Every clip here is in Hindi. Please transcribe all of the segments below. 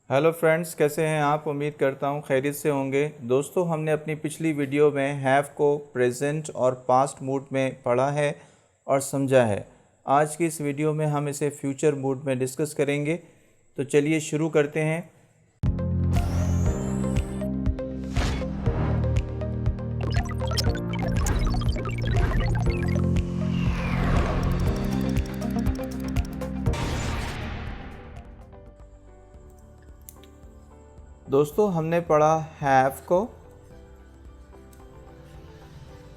हेलो फ्रेंड्स, कैसे हैं आप। उम्मीद करता हूं खैरियत से होंगे। दोस्तों, हमने अपनी पिछली वीडियो में हैव को प्रेजेंट और पास्ट मूड में पढ़ा है और समझा है। आज की इस वीडियो में हम इसे फ्यूचर मूड में डिस्कस करेंगे। तो चलिए शुरू करते हैं। दोस्तों, हमने पढ़ा हैव को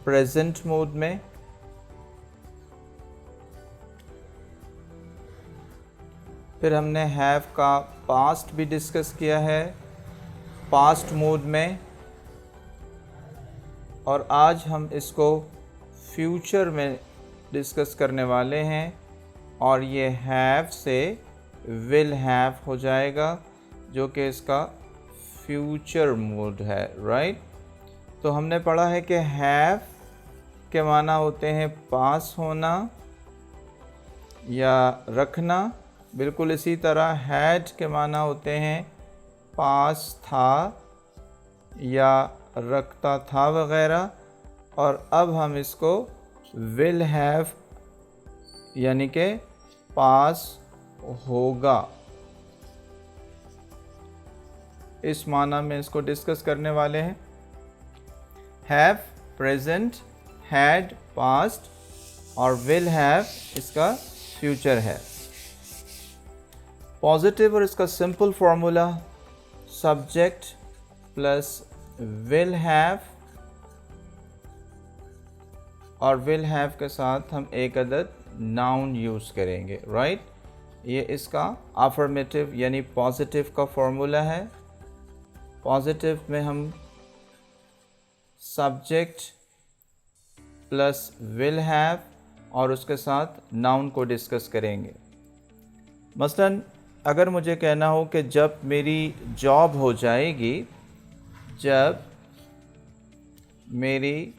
प्रेजेंट मूड में, फिर हमने हैव का पास्ट भी डिस्कस किया है पास्ट मूड में, और आज हम इसको फ्यूचर में डिस्कस करने वाले हैं। और ये हैव से विल हैव हो जाएगा, जो कि इसका फ्यूचर मूड है, राइट। तो हमने पढ़ा है कि हैव के माना होते हैं पास होना या रखना। बिल्कुल इसी तरह हैड के माना होते हैं पास था या रखता था वगैरह। और अब हम इसको विल हैव यानी कि पास होगा, इस माना में इसको डिस्कस करने वाले हैं। हैव प्रेजेंट, हैड पास्ट और विल हैव इसका फ्यूचर है। पॉजिटिव और इसका simple formula subject plus will have, और विल हैव के साथ हम एक अदद नाउन यूज़ करेंगे, राइट। ये इसका अफर्मेटिव यानी पॉजिटिव का फॉर्मूला है। पॉजिटिव में हम सब्जेक्ट प्लस विल हैव और उसके साथ नाउन को डिस्कस करेंगे। मसलन अगर मुझे कहना हो कि जब मेरी जॉब हो जाएगी, जब मेरी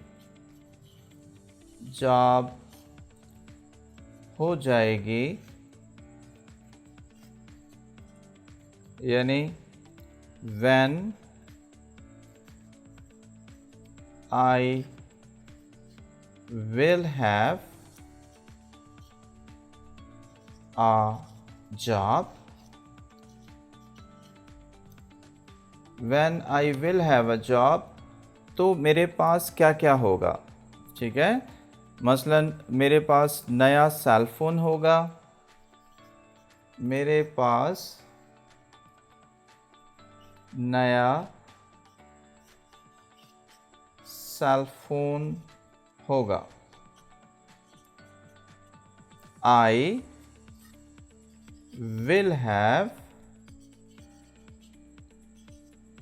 जॉब हो जाएगी, यानी when I will have a job, when I will have a job, तो मेरे पास क्या क्या होगा, ठीक है। मसलन मेरे पास नया सेल फोन होगा, मेरे पास नया सेल फोन होगा। I will have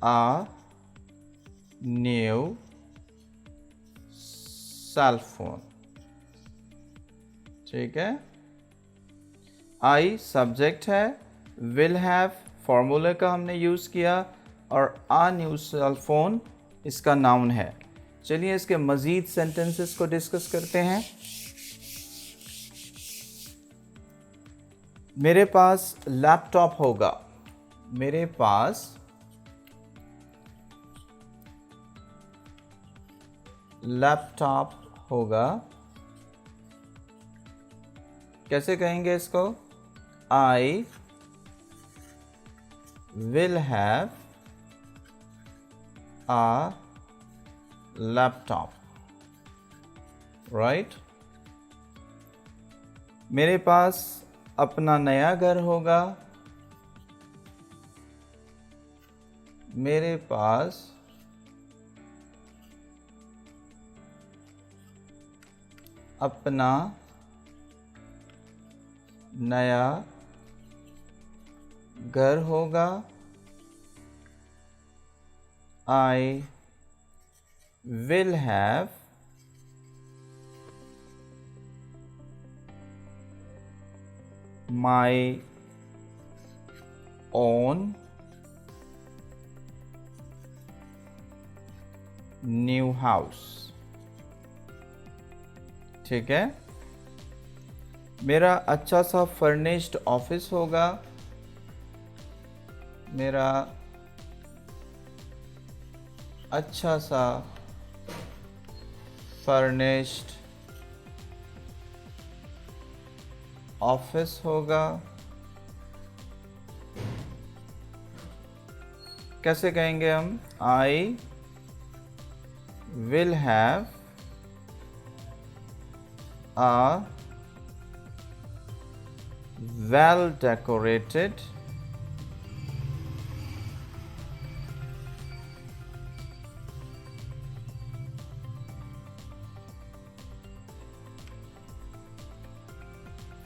a new cell phone, ठीक है। I सब्जेक्ट है, will have फॉर्मूले का हमने यूज़ किया, और आ न्यू सेल फोन इसका नाउन है। चलिए इसके मज़ीद सेंटेंसेस को डिस्कस करते हैं। मेरे पास लैपटॉप होगा, मेरे पास लैपटॉप होगा। कैसे कहेंगे इसको? I will have a laptop, right? मेरे पास अपना नया घर होगा, मेरे पास अपना नया घर होगा। I will have my own new house, ठीक है। मेरा अच्छा सा फर्निश्ड ऑफिस होगा, मेरा अच्छा सा फर्निश्ड ऑफिस होगा। कैसे कहेंगे हम? I will have a well decorated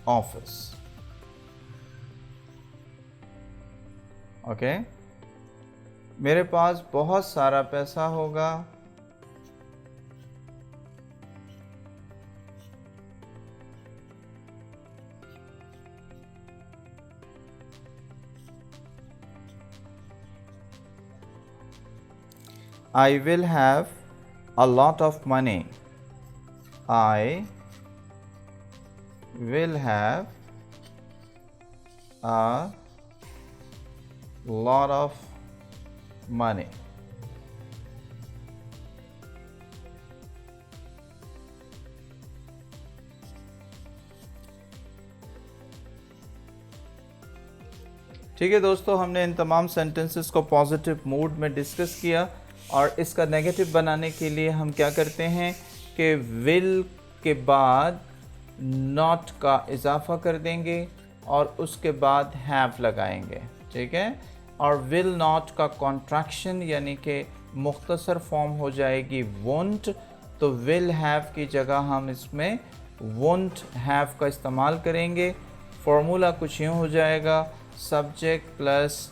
office. Okay मेरे पास बहुत सारा पैसा होगा। I will have a lot of money. I will have a lot of money. ठीक है दोस्तों, हमने इन तमाम सेंटेंसेस को पॉजिटिव मूड में डिस्कस किया और इसका नेगेटिव बनाने के लिए हम क्या करते हैं कि विल के बाद नॉट का इजाफा कर देंगे और उसके बाद हैव लगाएंगे। ठीक है, और विल नॉट का कॉन्ट्रैक्शन यानी कि मुख्तसर फॉर्म हो जाएगी वोंट, तो विल हैव की जगह हम इसमें वोंट हैव का इस्तेमाल करेंगे। फॉर्मूला कुछ यूँ हो जाएगा, subject plus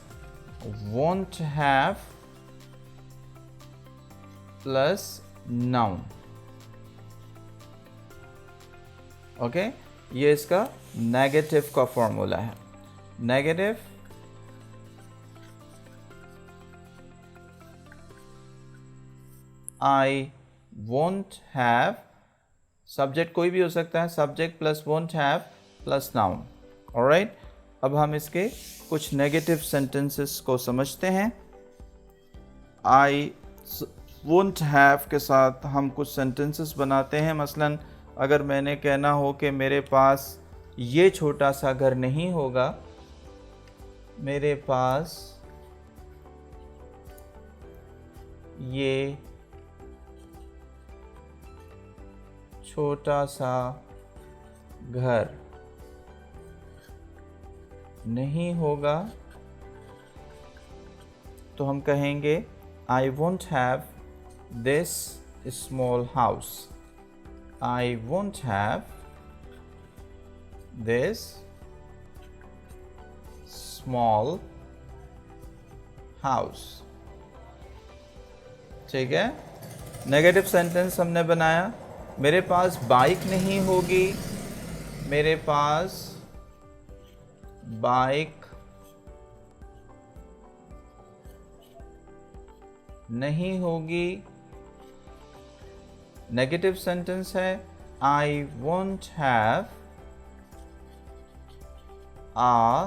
won't have plus noun. Okay, ये इसका नेगेटिव का फॉर्मूला है। Negative I won't have, subject कोई भी हो सकता है, subject plus won't have plus noun. Alright, अब हम इसके कुछ नेगेटिव सेंटेंसेस को समझते हैं। आई वोंट हैव के साथ हम कुछ सेंटेंसेस बनाते हैं। मसलन अगर मैंने कहना हो कि मेरे पास ये छोटा सा घर नहीं होगा, मेरे पास ये छोटा सा घर नहीं होगा, तो हम कहेंगे आई won't have this small house. I won't have this small house. ठीक है, नेगेटिव सेंटेंस हमने बनाया। मेरे पास बाइक नहीं होगी, मेरे पास बाइक नहीं होगी। नेगेटिव सेंटेंस है I won't have a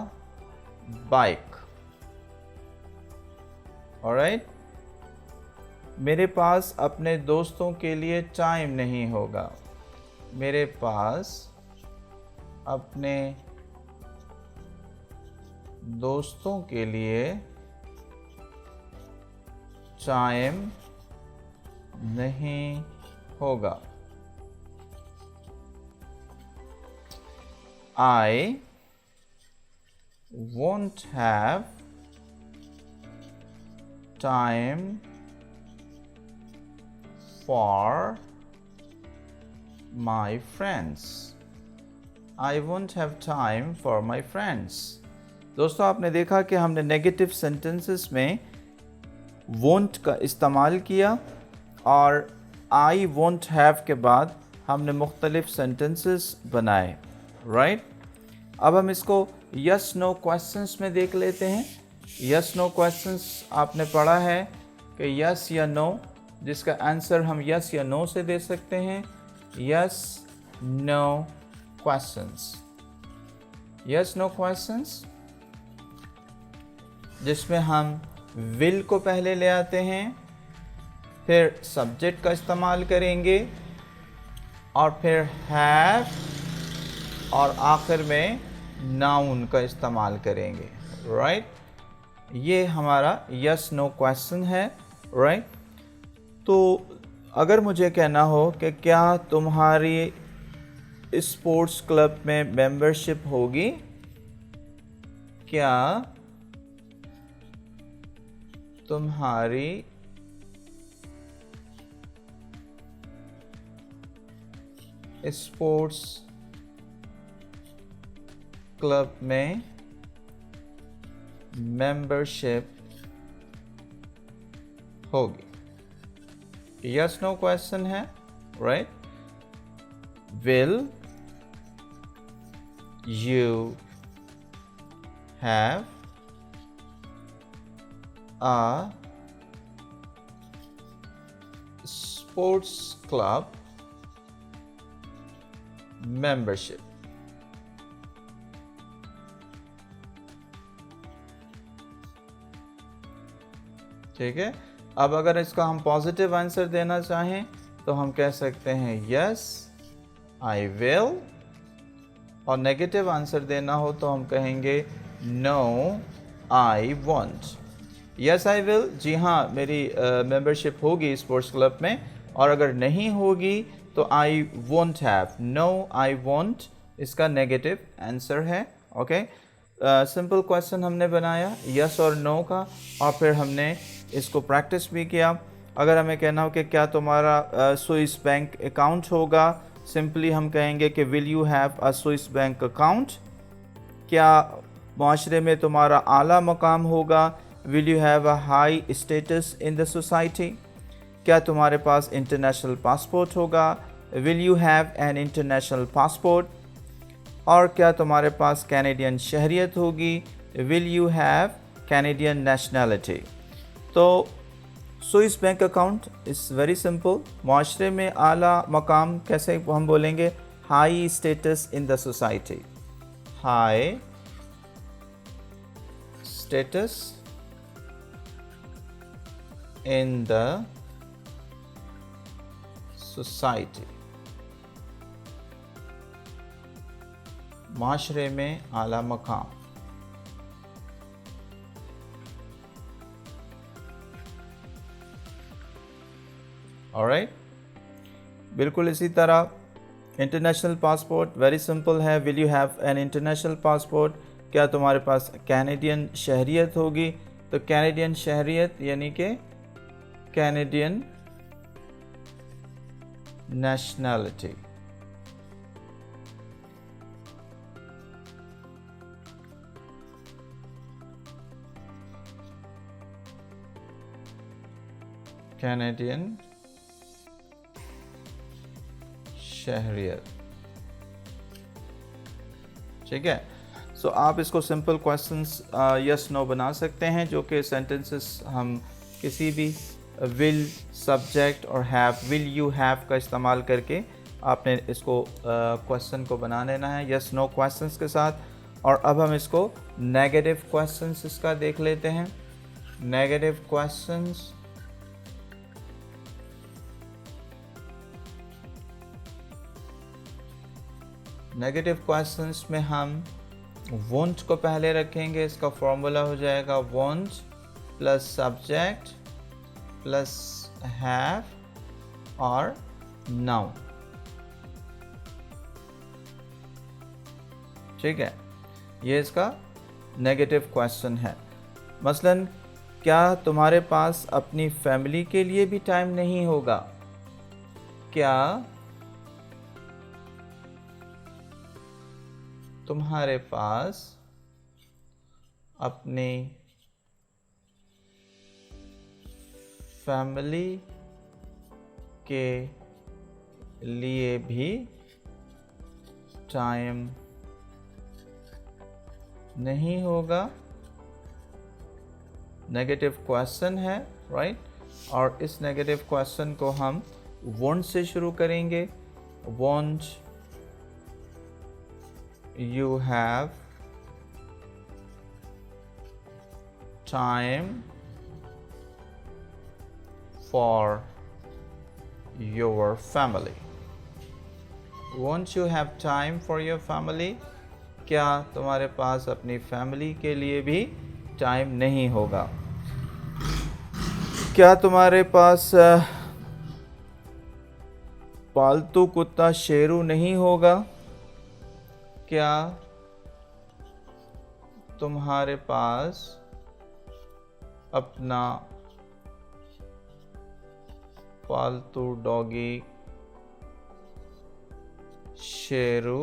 bike. Alright, मेरे पास अपने दोस्तों के लिए टाइम नहीं होगा, मेरे पास अपने दोस्तों के लिए टाइम नहीं होगा। I won't have time for my friends. I won't have time for my friends. दोस्तों, आपने देखा कि हमने नेगेटिव सेंटेंसेस में won't का इस्तेमाल किया और आई वोंट हैव के बाद हमने मुख्तलिफ सेंटेंसेस बनाए। राइट, अब हम इसको यस नो क्वेश्चंस में देख लेते हैं। यस नो क्वेश्चंस आपने पढ़ा है कि यस या नो, जिसका आंसर हम यस या नो से दे सकते हैं। Yes no questions, yes no questions. जिसमें हम विल को पहले ले आते हैं, फिर सब्जेक्ट का इस्तेमाल करेंगे और फिर हैव और आखिर में नाउन का इस्तेमाल करेंगे। राइट, ये हमारा यस नो क्वेश्चन है। राइट, तो अगर मुझे कहना हो कि क्या तुम्हारी स्पोर्ट्स क्लब में मेंबरशिप होगी, क्या तुम्हारी स्पोर्ट्स क्लब में मेंबरशिप होगी? यस नो क्वेश्चन है। Right, will you have a sports club membership? ठीक है, अब अगर इसका हम पॉजिटिव आंसर देना चाहें तो हम कह सकते हैं यस आई विल, और नेगेटिव आंसर देना हो तो हम कहेंगे no I won't. Yes I will, जी हाँ मेरी मेंबरशिप होगी स्पोर्ट्स क्लब में, और अगर नहीं होगी तो I won't have, no I won't इसका नेगेटिव आंसर है। ओके, सिंपल क्वेश्चन हमने बनाया यस और नो का, और फिर हमने इसको प्रैक्टिस भी किया। अगर हमें कहना हो कि क्या तुम्हारा स्विस बैंक अकाउंट होगा, सिंपली हम कहेंगे कि will you have a Swiss bank account. क्या माशरे में तुम्हारा आला मकाम होगा, will you have a high status in the society. क्या तुम्हारे पास इंटरनेशनल पासपोर्ट होगा, will you have an international passport. और क्या तुम्हारे पास कैनेडियन शहरियत होगी, will you have Canadian nationality. तो Swiss bank account is very simple. माशरे में आला मकाम कैसे हम बोलेंगे, high status in the society, high status in the society, माशरे में आला मकाम। ऑलराइट, बिल्कुल इसी तरह इंटरनेशनल पासपोर्ट वेरी सिंपल है, will you have an international passport. क्या तुम्हारे पास कैनेडियन शहरियत होगी, तो कैनेडियन शहरियत यानी कि कैनेडियन नेशनैलिटी। कैनेडियन शहरियत, ठीक है। सो आप इसको सिंपल क्वेश्चंस यस नो बना सकते हैं, जो कि सेंटेंसेस हम किसी भी विल, सब्जेक्ट और हैव, विल यू हैव का इस्तेमाल करके आपने इसको क्वेश्चन को बना लेना है यस नो क्वेश्चंस के साथ। और अब हम इसको नेगेटिव क्वेश्चंस इसका देख लेते हैं। नेगेटिव क्वेश्चंस, नेगेटिव क्वेश्चंस में हम वॉन्ट को पहले रखेंगे। इसका फॉर्मूला हो जाएगा want plus subject plus have और नाउन, ठीक है। ये इसका नेगेटिव क्वेश्चन है। मसलन क्या तुम्हारे पास अपनी फैमिली के लिए भी टाइम नहीं होगा, क्या तुम्हारे पास अपनी फैमिली के लिए भी टाइम नहीं होगा। नेगेटिव क्वेश्चन है, राइट। और इस नेगेटिव क्वेश्चन को हम वॉन्ट से शुरू करेंगे। Want you have time for your family? Won't you have time for your family? क्या तुम्हारे पास अपनी फैमिली के लिए भी टाइम नहीं होगा? क्या तुम्हारे पास पालतू कुत्ता शेरू नहीं होगा? क्या तुम्हारे पास अपना पालतू डॉगी शेरू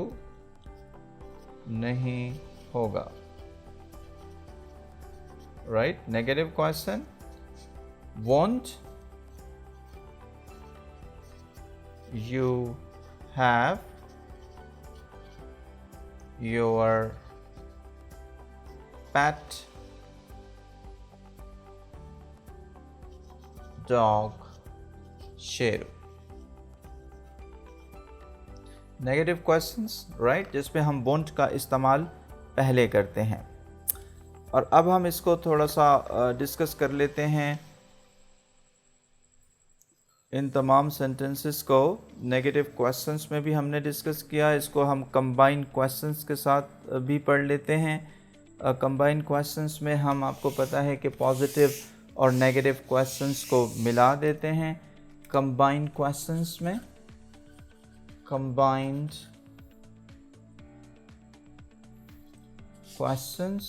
नहीं होगा? Right? Negative question. Won't you have your pet dog Sheru? Negative questions, right, जिसमें हम वोंट का इस्तेमाल पहले करते हैं। और अब हम इसको थोड़ा सा डिस्कस कर लेते हैं। इन तमाम सेंटेंसेस को नेगेटिव क्वेश्चंस में भी हमने डिस्कस किया, इसको हम कंबाइन क्वेश्चंस के साथ भी पढ़ लेते हैं। कंबाइन क्वेश्चंस में हम, आपको पता है कि पॉजिटिव और नेगेटिव क्वेश्चंस को मिला देते हैं। कंबाइंड क्वेश्चंस में combined questions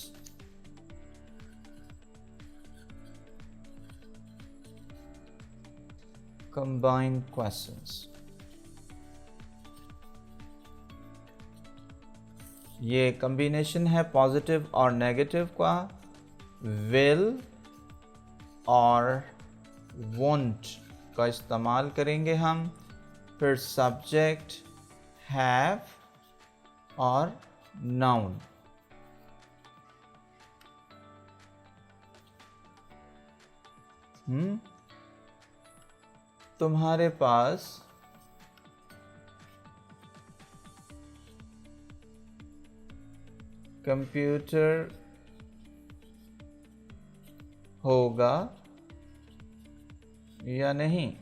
ये कॉम्बिनेशन है पॉजिटिव और नेगेटिव का। विल और वोंट का इस्तेमाल करेंगे हम। फिर सब्जेक्ट हैव और नाउन। तुम्हारे पास कंप्यूटर होगा या नहीं?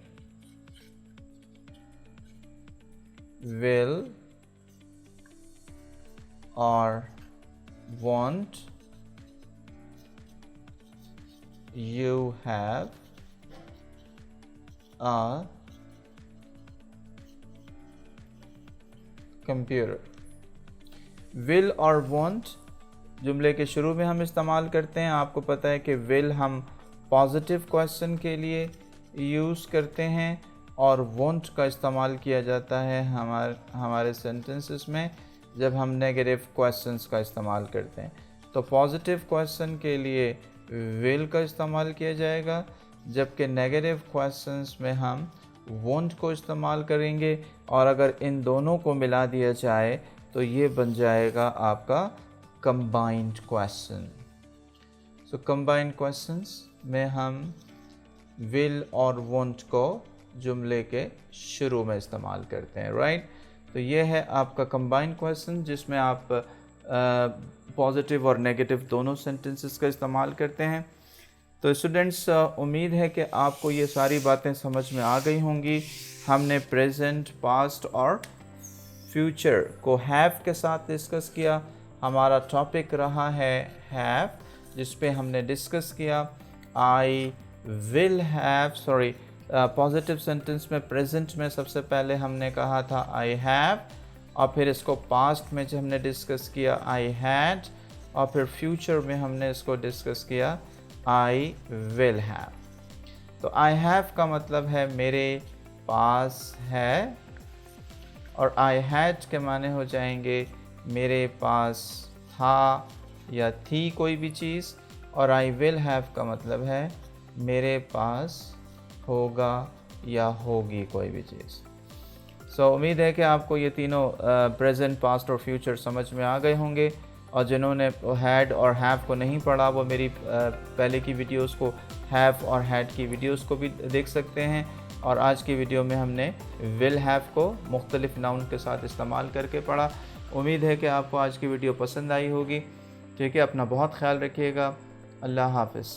Will or won't you have a computer? Will और won't जुमले के शुरू में हम इस्तेमाल करते हैं। आपको पता है कि will हम पॉजिटिव क्वेश्चन के लिए यूज़ करते हैं और वोंट का इस्तेमाल किया जाता है हमारे सेंटेंसेस में जब हम नेगेटिव क्वेश्चंस का इस्तेमाल करते हैं। तो पॉजिटिव क्वेश्चन के लिए विल का इस्तेमाल किया जाएगा, जबकि नेगेटिव क्वेश्चंस में हम वोंट को इस्तेमाल करेंगे। और अगर इन दोनों को मिला दिया जाए तो ये बन जाएगा आपका कंबाइंड क्वेश्चन। सो कंबाइंड क्वेश्चंस में हम विल और वोंट को जुमले के शुरू में इस्तेमाल करते हैं, राइट। तो ये है आपका कंबाइंड क्वेश्चन जिसमें आप पॉजिटिव और नेगेटिव दोनों सेंटेंसेस का इस्तेमाल करते हैं। तो स्टूडेंट्स, उम्मीद है कि आपको ये सारी बातें समझ में आ गई होंगी। हमने प्रेजेंट, पास्ट और फ्यूचर को हैव के साथ डिस्कस किया। हमारा टॉपिक रहा है हैव, जिस पे हमने डिस्कस किया I will have, positive sentence में प्रेजेंट में सबसे पहले हमने कहा था आई हैव, और फिर इसको पास्ट में जो हमने डिस्कस किया आई हैड, और फिर फ्यूचर में हमने इसको डिस्कस किया आई विल हैव। तो आई हैव का मतलब है मेरे पास है, और आई हैड के माने हो जाएंगे मेरे पास था या थी कोई भी चीज़, और आई विल हैव का मतलब है मेरे पास होगा या होगी कोई भी चीज़। सो उम्मीद है कि आपको ये तीनों प्रेजेंट, पास्ट और फ्यूचर समझ में आ गए होंगे, और जिन्होंने हैड और हैव को नहीं पढ़ा वो मेरी पहले की वीडियोस को, हैव और हैड की वीडियोस को भी देख सकते हैं। और आज की वीडियो में हमने विल हैव को मुख्तलिफ नाउन के साथ इस्तेमाल करके पढ़ा। उम्मीद है कि आपको आज की वीडियो पसंद आई होगी। ठीक है, अपना बहुत ख्याल रखिएगा। अल्लाह हाफ़िज़।